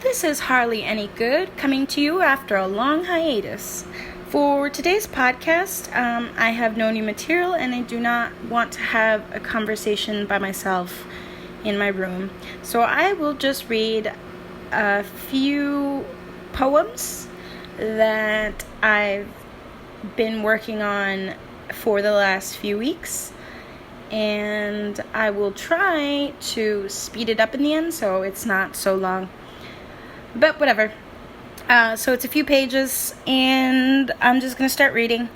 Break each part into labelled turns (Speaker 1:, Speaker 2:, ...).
Speaker 1: This is Hardly Any Good, coming to you after a long hiatus. For today's podcast, I have no new material and I do not want to have a conversation by myself in my room. So I will just read a few poems that I've been working on for the last few weeks. And I will try to speed it up in the end so it's not so long. But whatever. So it's a few pages, and I'm just going to start reading.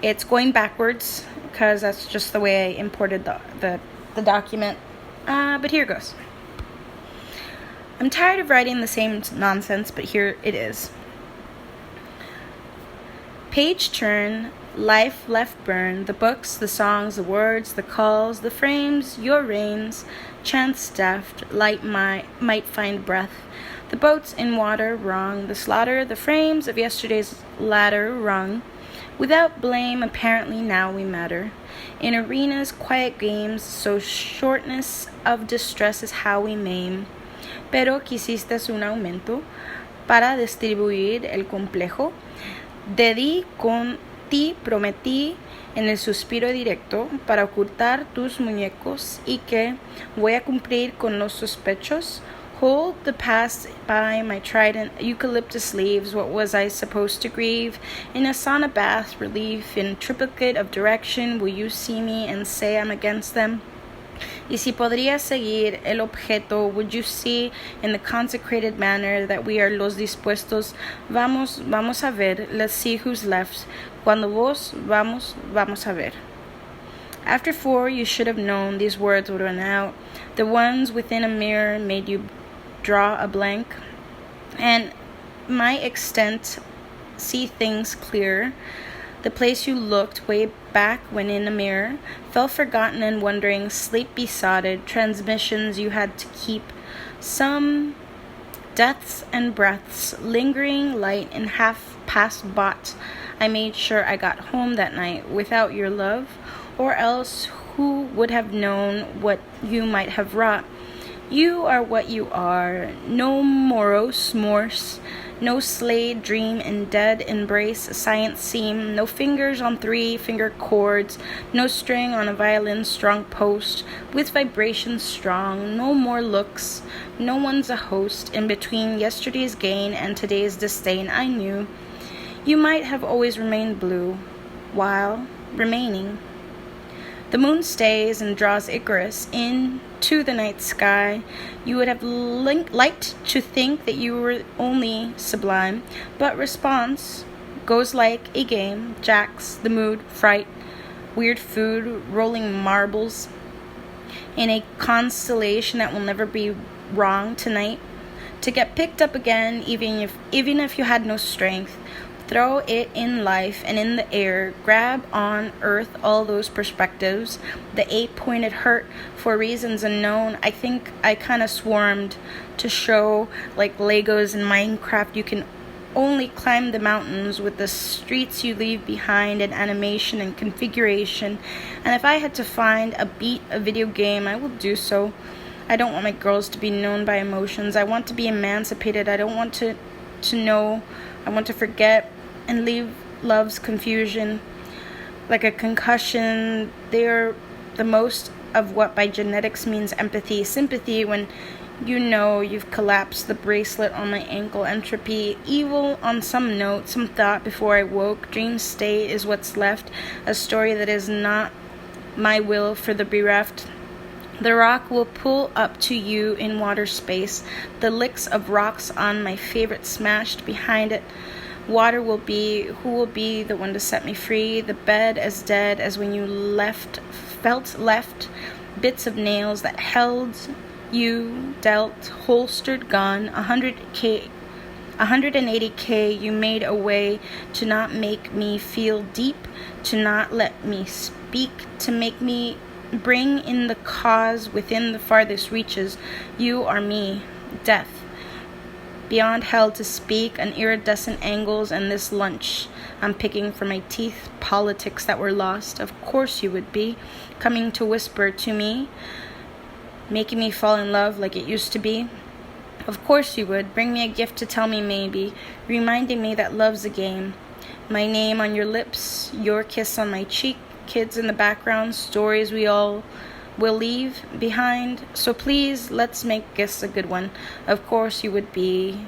Speaker 1: It's going backwards, because that's just the way I imported the document. But here goes. I'm tired of writing the same nonsense, but here it is. Page turn, life left burn, the books, the songs, the words, the calls, the frames, your reins, chance staffed, light might find breath. The boats in water wrong, the slaughter, the frames of yesterday's ladder rung. Without blame, apparently now we matter. In arenas, quiet games, so shortness of distress is how we maim. Pero quisiste un aumento para distribuir el complejo. De di con ti prometí en el suspiro directo para ocultar tus muñecos y que voy a cumplir con los sospechos. Hold the past by my trident, eucalyptus leaves, what was I supposed to grieve? In a sauna bath, relief, in triplicate of direction, will you see me and say I'm against them? Y si podría seguir el objeto, would you see in the consecrated manner that we are los dispuestos? Vamos a ver, let's see who's left. Cuando vos, vamos a ver. After 4, you should have known these words would run out. The ones within a mirror made you draw a blank, and my extent see things clearer. The place you looked way back when in a mirror fell forgotten and wondering, sleep besotted, transmissions you had to keep, some deaths and breaths, lingering light and half past bought. I made sure I got home that night without your love, or else who would have known what you might have wrought? You are what you are, no morose morse, no slayed dream in dead embrace, science seam, no fingers on 3-finger chords, no string on a violin's strong post, with vibrations strong, no more looks, no one's a host, in between yesterday's gain and today's disdain. I knew you might have always remained blue, while remaining. The moon stays and draws Icarus into the night sky. You would have liked to think that you were only sublime, but response goes like a game. Jacks, the mood, fright, weird food, rolling marbles in a constellation that will never be wrong tonight. To get picked up again, even if you had no strength. Throw it in life and in the air. Grab on earth all those perspectives. The 8-pointed hurt for reasons unknown. I think I kind of swarmed to show, like Legos in Minecraft, you can only climb the mountains with the streets you leave behind and animation and configuration. And if I had to find a video game, I will do so. I don't want my girls to be known by emotions. I want to be emancipated. I don't want to know. I want to forget and leave love's confusion like a concussion. They're the most of what by genetics means empathy, sympathy when you know you've collapsed the bracelet on my ankle, entropy, evil on some note, some thought before I woke. Dream state is what's left, a story that is not my will for the bereft. The rock will pull up to you in water space, the licks of rocks on my favorite smashed behind it. Water will be, who will be the one to set me free? The bed as dead as when you felt left, bits of nails that held you, dealt, holstered, gone, 180K you made a way to not make me feel deep, to not let me speak, to make me bring in the cause within the farthest reaches. You are me, death. Beyond hell to speak, an iridescent angles and this lunch I'm picking from my teeth, politics that were lost. Of course you would be, coming to whisper to me, making me fall in love like it used to be. Of course you would. Bring me a gift to tell me maybe, reminding me that love's a game. My name on your lips, your kiss on my cheek, kids in the background, stories we all will leave behind. So please, let's make this a good one. Of course you would be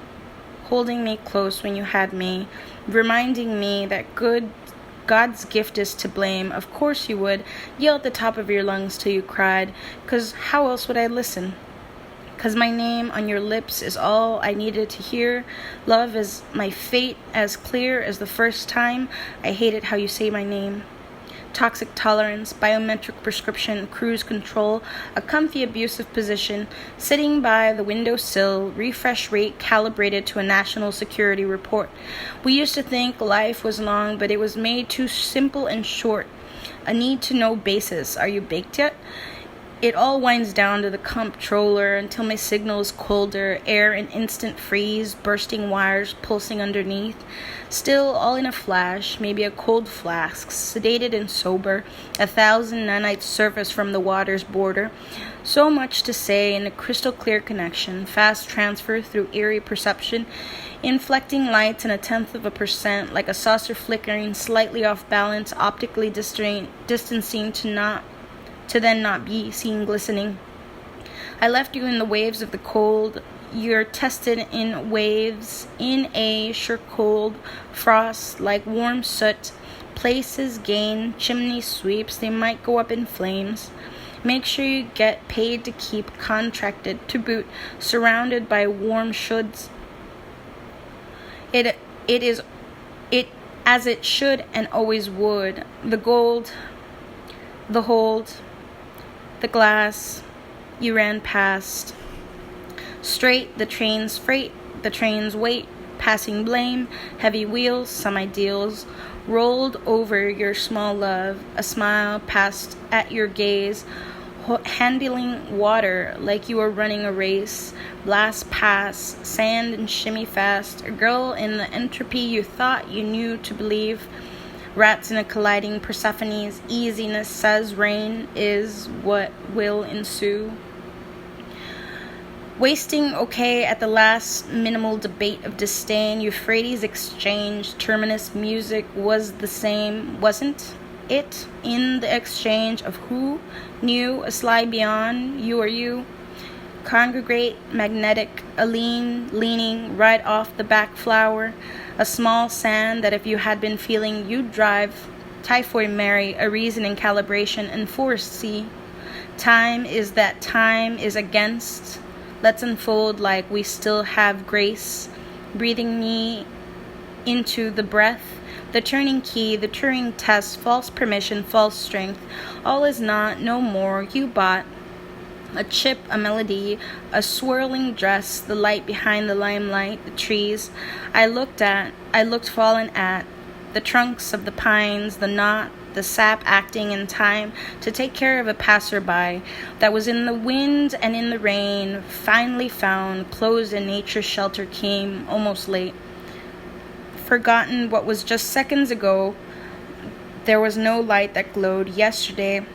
Speaker 1: holding me close when you had me, reminding me that God's gift is to blame. Of course you would. Yell at the top of your lungs till you cried, 'cause how else would I listen? 'Cause my name on your lips is all I needed to hear. Love is my fate, as clear as the first time. I hate it how you say my name. Toxic tolerance, biometric prescription, cruise control, a comfy abusive position, sitting by the windowsill, refresh rate calibrated to a national security report. We used to think life was long, but it was made too simple and short. A need-to-know basis. Are you baked yet? It all winds down to the comptroller until my signal is colder, air in instant freeze, bursting wires pulsing underneath. Still, all in a flash, maybe a cold flask, sedated and sober, 1,000 nanites surface from the water's border. So much to say in a crystal clear connection, fast transfer through eerie perception, inflecting lights in 0.1%, like a saucer flickering, slightly off balance, optically distancing to then not be seen glistening. I left you in the waves of the cold. You're tested in waves, in a sure cold frost, like warm soot. Places gain, chimney sweeps, they might go up in flames. Make sure you get paid to keep, contracted to boot, surrounded by warm shoulds. It as it should and always would. The gold, the hold, the glass you ran past. Straight, the train's freight, the train's weight, passing blame, heavy wheels, some ideals, rolled over your small love, a smile passed at your gaze, handling water like you were running a race, blast past, sand and shimmy fast, a girl in the entropy you thought you knew to believe. Rats in a colliding Persephone's easiness says rain is what will ensue. Wasting okay at the last minimal debate of disdain, Euphrates exchange, terminus music was the same, wasn't it? In the exchange of who knew a slide beyond you or you. Congregate, magnetic, a leaning right off the back flower, a small sand that if you had been feeling you'd drive. Typhoid Mary, a reason in calibration, and forest sea. Time is that time is against. Let's unfold like we still have grace. Breathing me into the breath, the turning key, the Turing test, false permission, false strength. All is not, no more, you bought. A chip, a melody, a swirling dress, the light behind the limelight, the trees. I looked fallen at, the trunks of the pines, the knot, the sap acting in time to take care of a passerby that was in the wind and in the rain, finally found, closed in nature's shelter came, almost late. Forgotten what was just seconds ago. There was no light that glowed yesterday,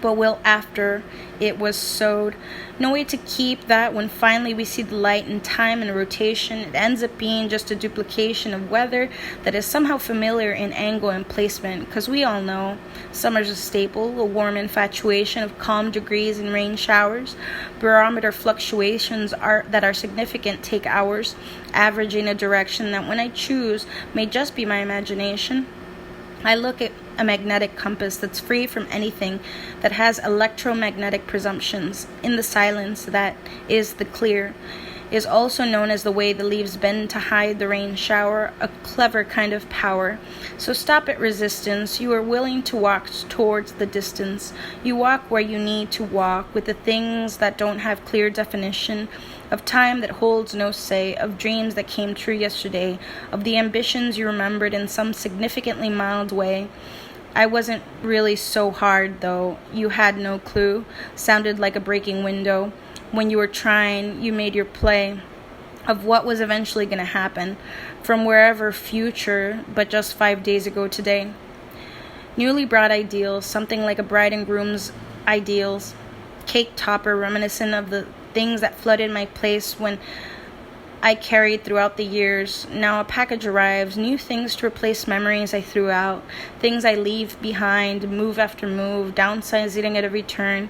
Speaker 1: but will after it was sowed. No way to keep that when finally we see the light in time and rotation. It ends up being just a duplication of weather that is somehow familiar in angle and placement, because we all know summer's a staple, a warm infatuation of calm degrees and rain showers. Barometer fluctuations that are significant take hours, averaging a direction that when I choose may just be my imagination. I look at a magnetic compass that's free from anything, that has electromagnetic presumptions. In the silence that is the clear, is also known as the way the leaves bend to hide the rain shower, a clever kind of power. So stop at resistance. You are willing to walk towards the distance. You walk where you need to walk, with the things that don't have clear definition, of time that holds no say, of dreams that came true yesterday, of the ambitions you remembered in some significantly mild way. I wasn't really so hard, though. You had no clue. Sounded like a breaking window. When you were trying, you made your play of what was eventually going to happen from wherever future, but just 5 days ago today. Newly brought ideals, something like a bride and groom's ideals. Cake topper reminiscent of the things that flooded my place when I carried throughout the years. Now a package arrives, new things to replace memories I threw out, things I leave behind, move after move, downsizing at every turn.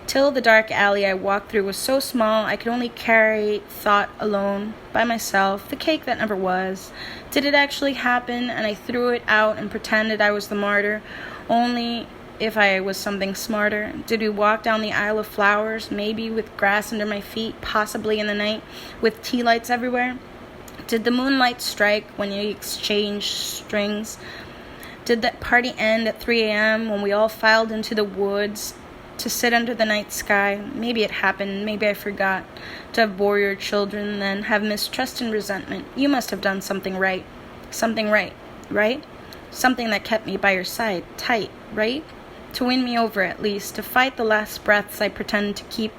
Speaker 1: Till the dark alley I walked through was so small I could only carry thought alone, by myself, the cake that never was. Did it actually happen, and I threw it out and pretended I was the martyr, only if I was something smarter? Did we walk down the aisle of flowers, maybe with grass under my feet, possibly in the night, with tea lights everywhere? Did the moonlight strike when you exchanged strings? Did that party end at 3 a.m. when we all filed into the woods to sit under the night sky? Maybe it happened, maybe I forgot. To have bore your children, then have mistrust and resentment. You must have done something right. Something right? Something that kept me by your side, tight, right? To win me over at least, to fight the last breaths I pretend to keep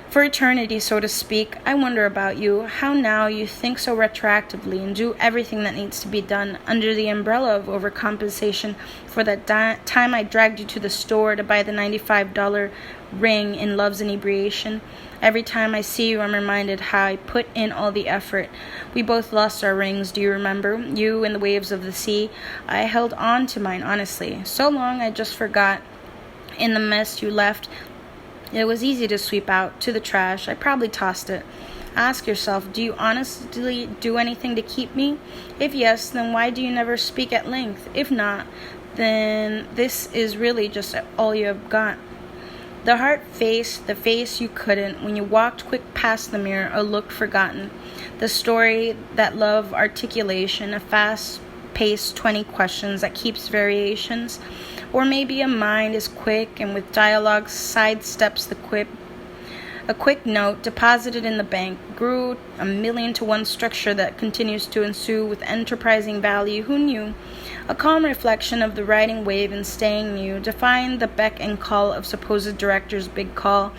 Speaker 1: for eternity, so to speak. I wonder about you, how now you think so retroactively and do everything that needs to be done under the umbrella of overcompensation for that time I dragged you to the store to buy the $95 ring in love's inebriation. Every time I see you, I'm reminded how I put in all the effort. We both lost our rings, do you remember? You in the waves of the sea. I held on to mine, honestly. So long I just forgot. In the mess you left, it was easy to sweep out, to the trash. I probably tossed it. Ask yourself, do you honestly do anything to keep me? If yes, then why do you never speak at length? If not, then this is really just all you have got. The heart face, the face you couldn't, when you walked quick past the mirror, a look forgotten. The story, that love articulation, a fast-paced 20 questions that keeps variations. Or maybe a mind is quick and with dialogue sidesteps the quip. A quick note deposited in the bank grew 1,000,000 to 1 structure that continues to ensue with enterprising value. Who knew? A calm reflection of the riding wave and staying new, defying the beck and call of supposed director's big call.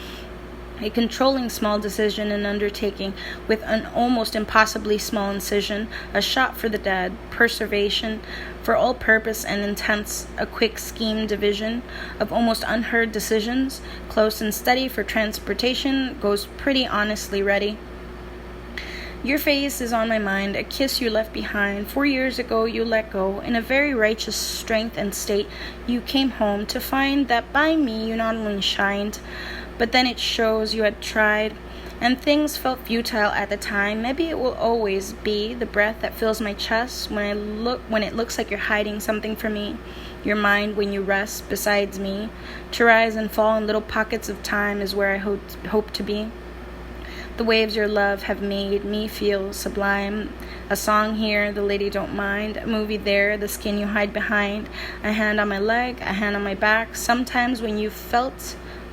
Speaker 1: A controlling small decision and undertaking with an almost impossibly small incision, a shot for the dead, preservation for all purpose and intents, a quick scheme division of almost unheard decisions, close and steady for transportation, goes pretty honestly ready. Your face is on my mind, a kiss you left behind. 4 years ago you let go. In a very righteous strength and state, you came home to find that by me you not only shined, but then it shows you had tried, and things felt futile at the time. Maybe it will always be the breath that fills my chest when it looks like you're hiding something from me. Your mind when you rest besides me. To rise and fall in little pockets of time is where I hope to be. The waves your love have made me feel sublime. A song here, the lady don't mind. A movie there, the skin you hide behind. A hand on my leg, a hand on my back. Sometimes when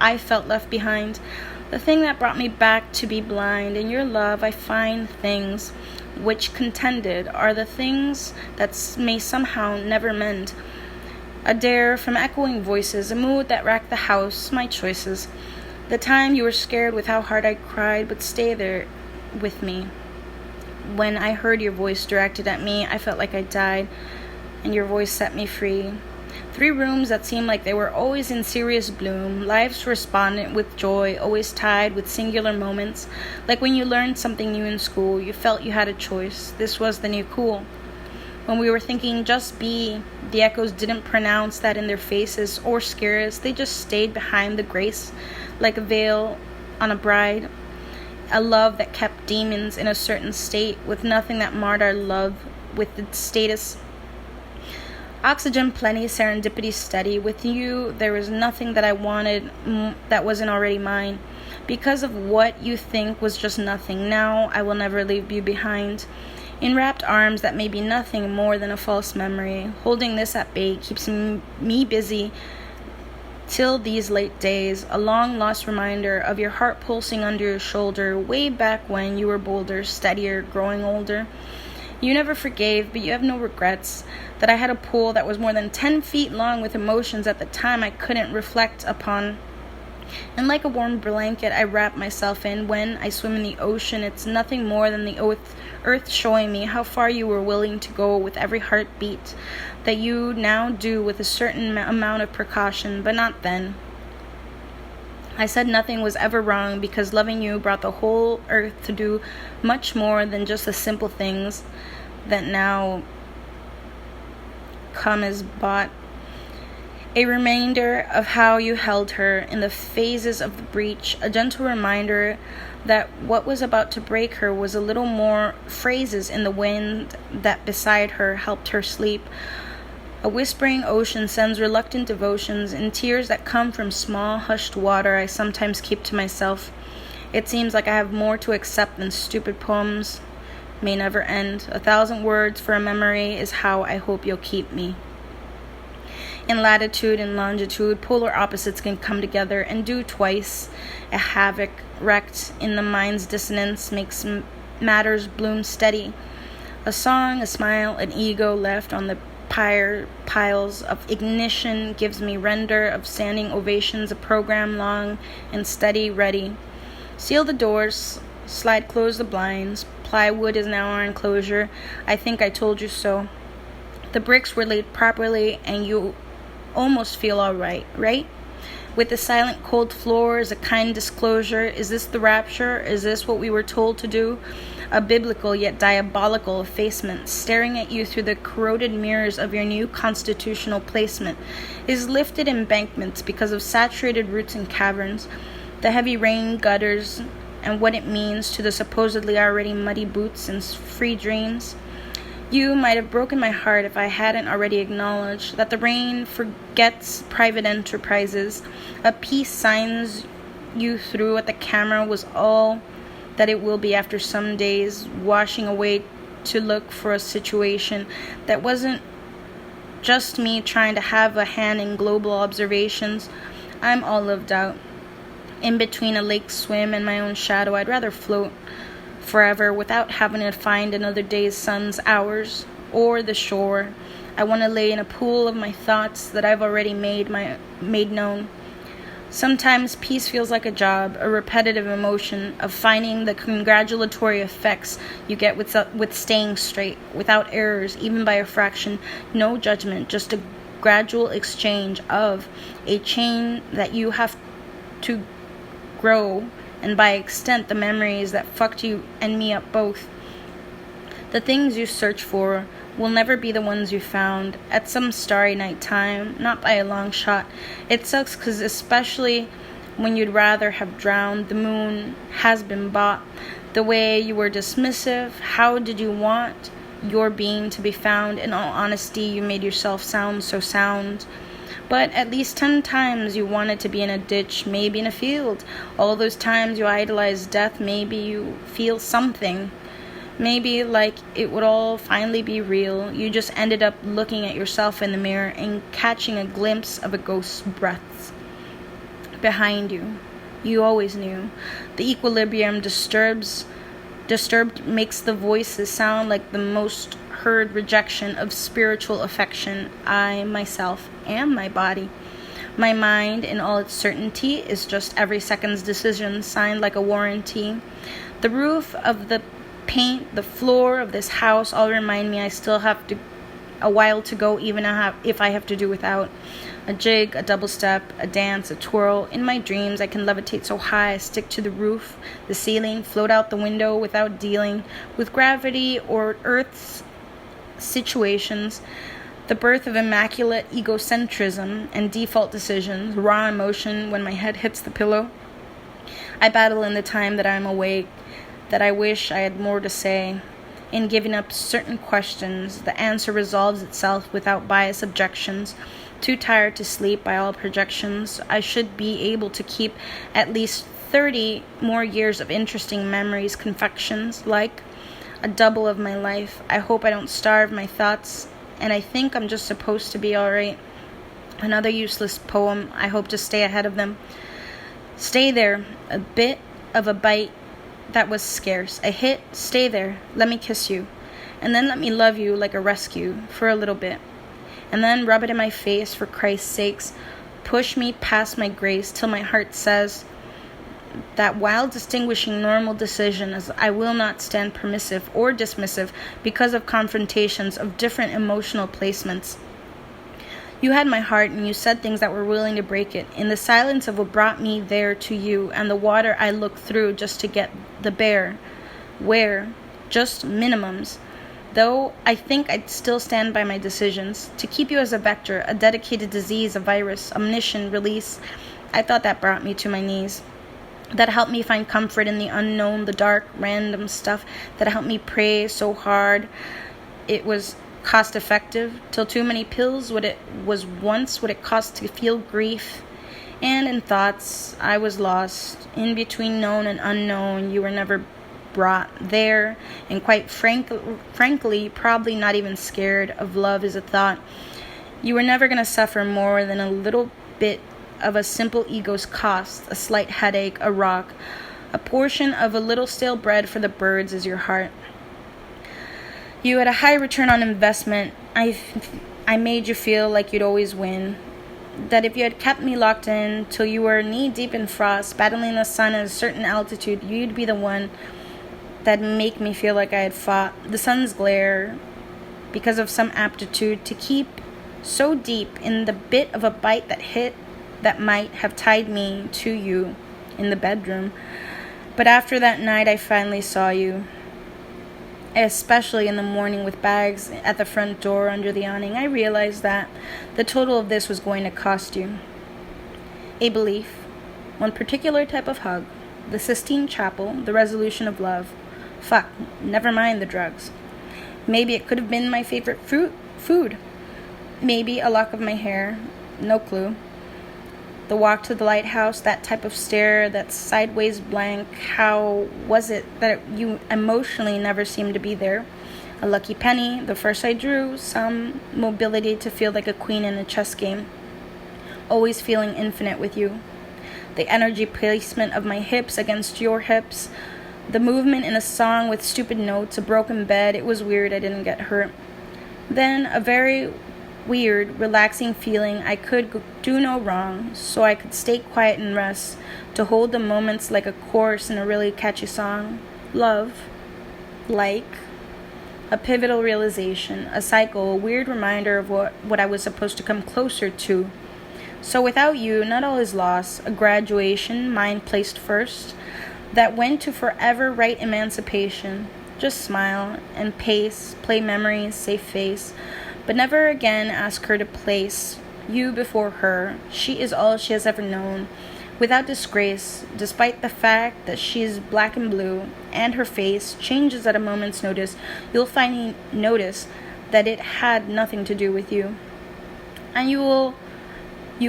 Speaker 1: I felt left behind. The thing that brought me back to be blind. In your love I find things which contended are the things that may somehow never mend. A dare from echoing voices, a mood that racked the house, my choices. The time you were scared with how hard I cried, but stay there with me. When I heard your voice directed at me, I felt like I died, and your voice set me free. 3 rooms that seemed like they were always in serious bloom, lives respondent with joy, always tied with singular moments, like when you learned something new in school, you felt you had a choice. This was the new cool. When we were thinking just be, the echoes didn't pronounce that in their faces or scare us. They just stayed behind the grace, like a veil on a bride. A love that kept demons in a certain state, with nothing that marred our love with its status. Oxygen plenty, serendipity steady. With you, there was nothing that I wanted that wasn't already mine. Because of what you think was just nothing. Now I will never leave you behind. In wrapped arms that may be nothing more than a false memory. Holding this at bay keeps me busy till these late days. A long-lost reminder of your heart pulsing under your shoulder way back when you were bolder, steadier, growing older. You never forgave, but you have no regrets. That I had a pool that was more than 10 feet long with emotions at the time I couldn't reflect upon. And like a warm blanket I wrap myself in when I swim in the ocean. It's nothing more than the earth showing me how far you were willing to go with every heartbeat, that you now do with a certain amount of precaution, but not then. I said nothing was ever wrong because loving you brought the whole earth to do much more than just the simple things that now come as bought. A reminder of how you held her in the phases of the breach, a gentle reminder that what was about to break her was a little more phrases in the wind that beside her helped her sleep. A whispering ocean sends reluctant devotions and tears that come from small hushed water I sometimes keep to myself. It seems like I have more to accept than stupid poems may never end. 1,000 words for a memory is how I hope you'll keep me. In latitude and longitude, polar opposites can come together and do twice. A havoc wrecked in the mind's dissonance makes matters bloom steady. A song, a smile, an ego left on the piles of ignition gives me render of standing ovations, a program long and steady, ready. Seal the doors, slide close the blinds. Plywood is now our enclosure. I think I told you so. The bricks were laid properly and you almost feel all right, right? With the silent cold floors, a kind disclosure. Is this the rapture? Is this what we were told to do? A biblical yet diabolical effacement, staring at you through the corroded mirrors of your new constitutional placement, is lifted embankments because of saturated roots and caverns, the heavy rain gutters, and what it means to the supposedly already muddy boots and free dreams. You might have broken my heart if I hadn't already acknowledged that the rain forgets private enterprises. A piece signs you through at the camera was all that it will be after some days, washing away to look for a situation that wasn't just me trying to have a hand in global observations. I'm all lived out. In between a lake swim and my own shadow, I'd rather float forever without having to find another day's sun's hours or the shore. I want to lay in a pool of my thoughts that I've already made known. Sometimes peace feels like a job, a repetitive emotion of finding the congratulatory effects you get with staying straight, without errors, even by a fraction, no judgment, just a gradual exchange of a chain that you have to grow, and by extent the memories that fucked you and me up both. The things you search for will never be the ones you found at some starry night time, not by a long shot. It sucks because especially when you'd rather have drowned, the moon has been bought. The way you were dismissive, how did you want your being to be found? In all honesty, you made yourself sound so sound. But at least 10 times you wanted to be in a ditch, maybe in a field. All those times you idolized death, maybe you feel something. Maybe like it would all finally be real. You just ended up looking at yourself in the mirror and catching a glimpse of a ghost's breath behind you. You always knew. The equilibrium disturbed makes the voices sound like the most heard rejection of spiritual affection. I, myself, am my body. My mind, in all its certainty, is just every second's decision, signed like a warranty. The roof of the paint, the floor of this house all remind me I still have a while to go, even if I have to do without. A jig, a double step, a dance, a twirl. In my dreams, I can levitate so high I stick to the roof, the ceiling, float out the window without dealing with gravity or Earth's situations. The birth of immaculate egocentrism and default decisions, raw emotion when my head hits the pillow. I battle in the time that I'm awake, that I wish I had more to say. In giving up certain questions, the answer resolves itself without biased objections. Too tired to sleep by all projections, I should be able to keep at least 30 more years of interesting memories, confections, like a double of my life. I hope I don't starve my thoughts, and I think I'm just supposed to be alright. Another useless poem. I hope to stay ahead of them. Stay there, a bit of a bite that was scarce. A hit, stay there, let me kiss you. And then let me love you like a rescue for a little bit. And then rub it in my face for Christ's sakes. Push me past my grace till my heart says that while distinguishing normal decisions, I will not stand permissive or dismissive because of confrontations of different emotional placements. You had my heart, and you said things that were willing to break it. In the silence of what brought me there to you, and the water I looked through just to get the bear. Where? Just minimums. Though I think I'd still stand by my decisions. To keep you as a vector, a dedicated disease, a virus, omniscient release. I thought that brought me to my knees. That helped me find comfort in the unknown, the dark, random stuff. That helped me pray so hard it was cost effective, till too many pills what it was once what it cost to feel grief. And in thoughts I was lost, in between known and unknown. You were never brought there, and quite frankly, probably not even scared of love as a thought. You were never going to suffer more than a little bit of a simple ego's cost, a slight headache, a rock, a portion of a little stale bread for the birds as your heart. You had a high return on investment. I made you feel like you'd always win. That if you had kept me locked in till you were knee-deep in frost, battling the sun at a certain altitude, you'd be the one that'd make me feel like I had fought the sun's glare because of some aptitude to keep so deep in the bit of a bite that hit that might have tied me to you in the bedroom. But after that night I finally saw you, especially in the morning with bags at the front door under the awning. I realized that the total of this was going to cost you a belief, one particular type of hug, the Sistine Chapel, the resolution of love. Fuck, never mind the drugs. Maybe it could have been my favorite food. Maybe a lock of my hair, no clue. The walk to the lighthouse, that type of stare, that sideways blank. How was it that you emotionally never seemed to be there? A lucky penny, the first I drew, some mobility to feel like a queen in a chess game. Always feeling infinite with you. The energy placement of my hips against your hips. The movement in a song with stupid notes, a broken bed. It was weird, I didn't get hurt. Then a very weird, relaxing feeling I could do no wrong, so I could stay quiet and rest, to hold the moments like a chorus in a really catchy song. Love. Like. A pivotal realization, a cycle, a weird reminder of what I was supposed to come closer to. So without you, not all is lost. A graduation, mine placed first, that went to forever right emancipation. Just smile and pace, play memories, save face, but never again ask her to place you before her. She is all she has ever known, without disgrace, despite the fact that she is black and blue, and her face changes at a moment's notice. You'll finally notice that it had nothing to do with you. And you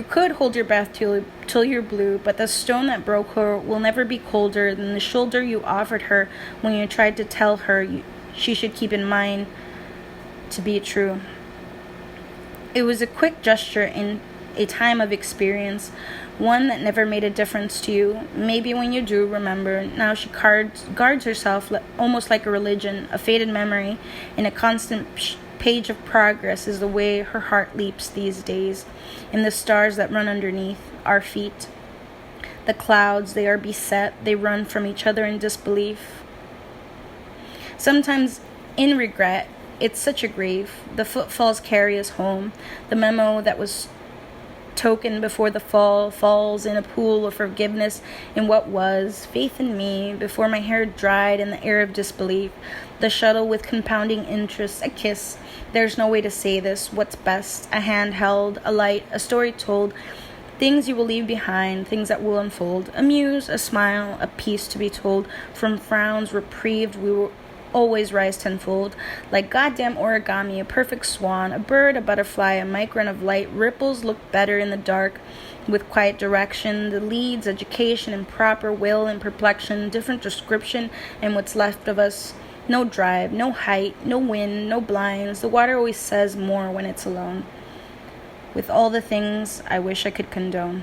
Speaker 1: could hold your breath till you're blue, but the stone that broke her will never be colder than the shoulder you offered her when you tried to tell her she should keep in mind to be true. It was a quick gesture in a time of experience, one that never made a difference to you. Maybe when you do remember, now she guards herself almost like a religion, a faded memory, in a constant page of progress is the way her heart leaps these days, in the stars that run underneath our feet. The clouds, they are beset, they run from each other in disbelief. Sometimes in regret, it's such a grief. The footfalls carry us home. The memo that was token before the fall falls in a pool of forgiveness in what was, faith in me, before my hair dried in the air of disbelief. The shuttle with compounding interest, a kiss. There's no way to say this, what's best, a hand held, a light, a story told, things you will leave behind, things that will unfold, a muse, a smile, a piece to be told, from frowns reprieved we will always rise tenfold, like goddamn origami, a perfect swan, a bird, a butterfly, a micron of light, ripples look better in the dark, with quiet direction, the leads, education, and proper will and perplexion, different description, and what's left of us. No drive, no height, no wind, no blinds. The water always says more when it's alone. With all the things I wish I could condone.